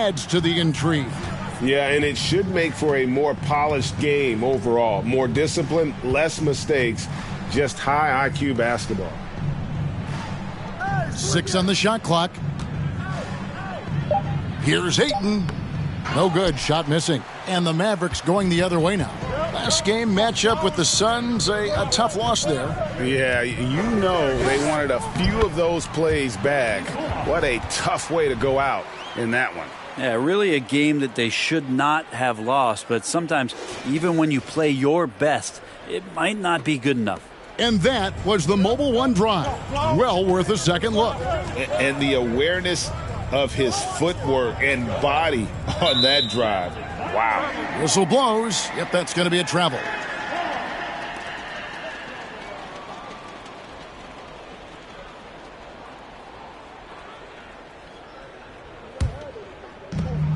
adds to the intrigue. Yeah, and it should make for a more polished game overall. More discipline, less mistakes, just high IQ basketball. 6 on the shot clock. Here's Ayton. No good. Shot missing. And the Mavericks going the other way now. Last game matchup with the Suns, a tough loss there. Yeah, you know they wanted a few of those plays back. What a tough way to go out in that one. Yeah, really a game that they should not have lost. But sometimes, even when you play your best, it might not be good enough. And that was the Mobile One drive. Well worth a second look. And the awareness of his footwork and body on that drive. Wow. Whistle blows. Yep, that's going to be a travel.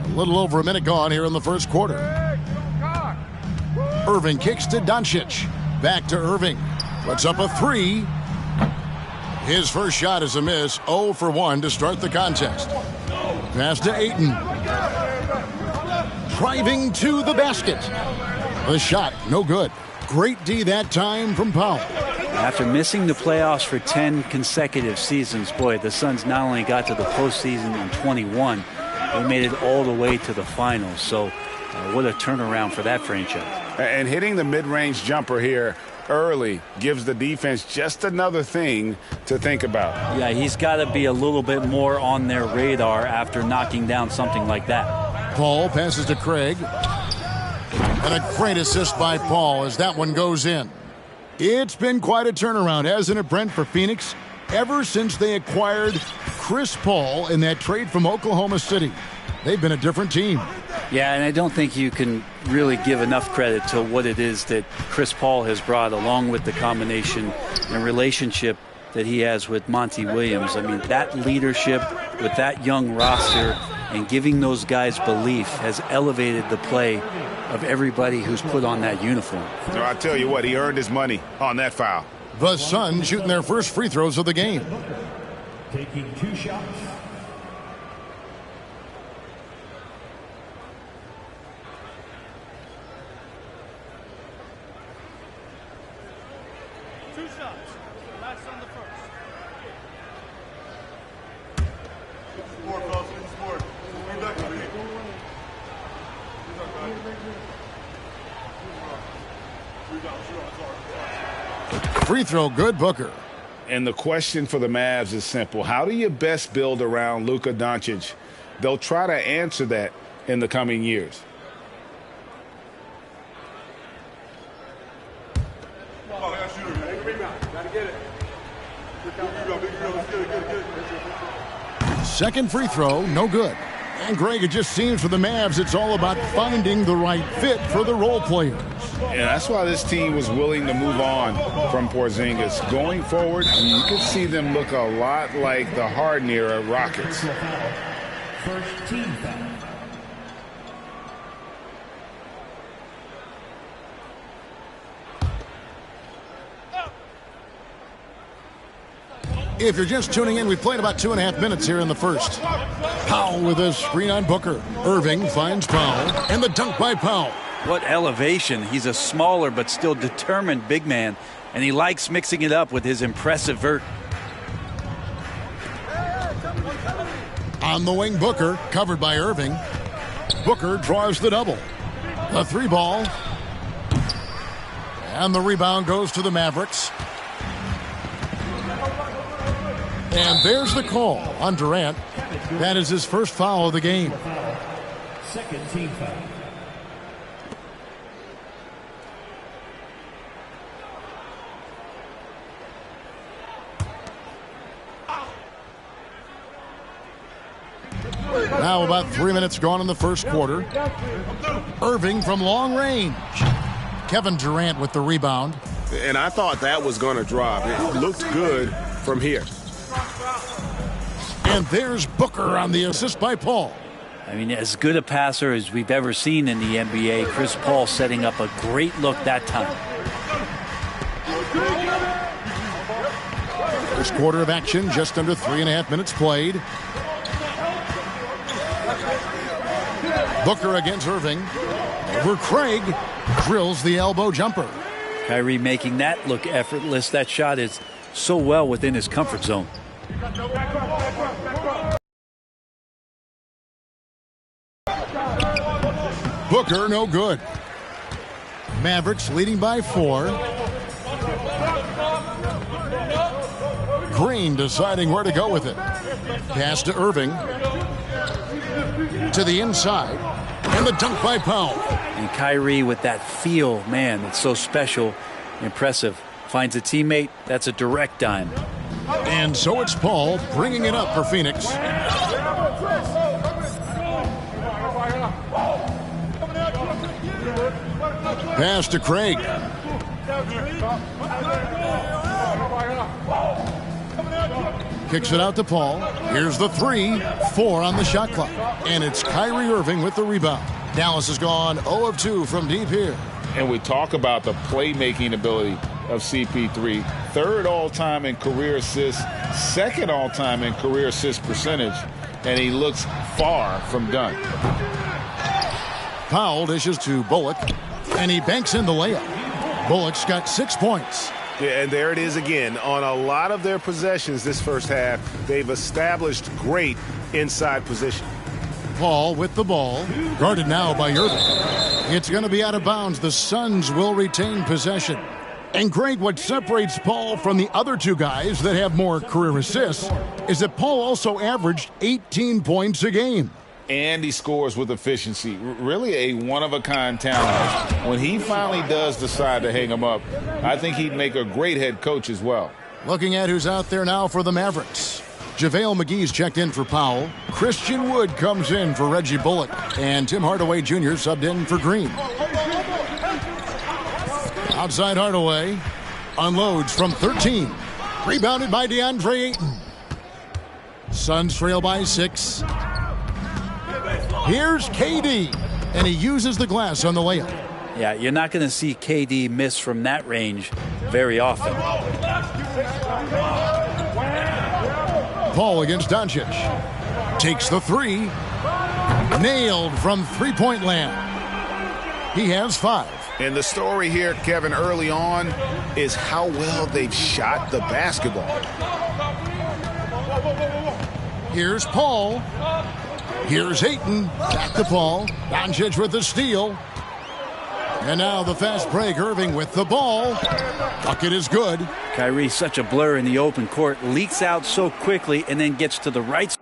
A little over a minute gone here in the first quarter. Irving kicks to Doncic. Back to Irving. Puts up a 3. His first shot is a miss. 0 for 1 to start the contest. Pass to Ayton. Driving to the basket. The shot, no good. Great D that time from Powell. After missing the playoffs for 10 consecutive seasons, boy, the Suns not only got to the postseason in 21, they made it all the way to the finals. So what a turnaround for that franchise. And hitting the mid-range jumper here early gives the defense just another thing to think about. Yeah, he's got to be a little bit more on their radar after knocking down something like that. Paul passes to Craig. And a great assist by Paul as that one goes in. It's been quite a turnaround, hasn't it, Brent, for Phoenix? Ever since they acquired Chris Paul in that trade from Oklahoma City, they've been a different team. Yeah, and I don't think you can really give enough credit to what it is that Chris Paul has brought, along with the combination and relationship that he has with Monty Williams. I mean, that leadership with that young roster and giving those guys belief has elevated the play of everybody who's put on that uniform. So I tell you what, he earned his money on that foul. The Suns shooting their first free throws of the game. Taking 2 shots. Free throw good, Booker. And the question for the Mavs is simple. How do you best build around Luka Doncic? They'll try to answer that in the coming years. Second free throw, no good. And Greg, it just seems for the Mavs it's all about finding the right fit for the role players. Yeah, that's why this team was willing to move on from Porzingis. Going forward, you could see them look a lot like the Harden-era Rockets. First team foul. If you're just tuning in, we played about 2.5 minutes here in the first. Powell with a screen on Booker. Irving finds Powell, and the dunk by Powell. What elevation. He's a smaller but still determined big man, and he likes mixing it up with his impressive vert. On the wing, Booker, covered by Irving. Booker draws the double. The 3 ball. And the rebound goes to the Mavericks. And there's the call on Durant. That is his first foul of the game. Second team foul. Now about 3 minutes gone in the first quarter. Irving from long range. Kevin Durant with the rebound. And I thought that was going to drop. It looked good from here. And there's Booker on the assist by Paul. I mean, as good a passer as we've ever seen in the NBA, Chris Paul setting up a great look that time. First quarter of action, just under 3.5 minutes played. Booker against Irving. Over Craig. Drills the elbow jumper. Kyrie making that look effortless. That shot is so well within his comfort zone. Booker, no good. Mavericks leading by 4. Green deciding where to go with it. Pass to Irving. To the inside. And the dunk by Powell. And Kyrie with that feel, man, it's so special, impressive. Finds a teammate, that's a direct dime. And so it's Paul bringing it up for Phoenix. Pass to Craig. Kicks it out to Paul. Here's the 3. 4 on the shot clock. And it's Kyrie Irving with the rebound. Dallas has gone 0 of 2 from deep here. And we talk about the playmaking ability of CP3. 3rd all-time in career assists, 2nd all-time in career assist percentage. And he looks far from done. Powell dishes to Bullock. And he banks in the layup. Bullock's got 6 points. Yeah, and there it is again. On a lot of their possessions this first half, they've established great inside position. Paul with the ball. Guarded now by Irving. It's going to be out of bounds. The Suns will retain possession. And Greg, what separates Paul from the other 2 guys that have more career assists is that Paul also averaged 18 points a game. And he scores with efficiency. Really a one-of-a-kind talent. When he finally does decide to hang him up, I think he'd make a great head coach as well. Looking at who's out there now for the Mavericks. JaVale McGee's checked in for Powell. Christian Wood comes in for Reggie Bullock. And Tim Hardaway Jr. subbed in for Green. Outside Hardaway. Unloads from 13. Rebounded by DeAndre Ayton. Suns trail by 6. Here's KD, and he uses the glass on the layup. Yeah, you're not going to see KD miss from that range very often. Paul against Doncic. Takes the 3. Nailed from three-point land. He has 5. And the story here, Kevin, early on is how well they've shot the basketball. Here's Paul. Here's Ayton. Back to Paul. Doncic with the steal. And now the fast break. Irving with the ball. Bucket is good. Kyrie, such a blur in the open court, leaks out so quickly and then gets to the right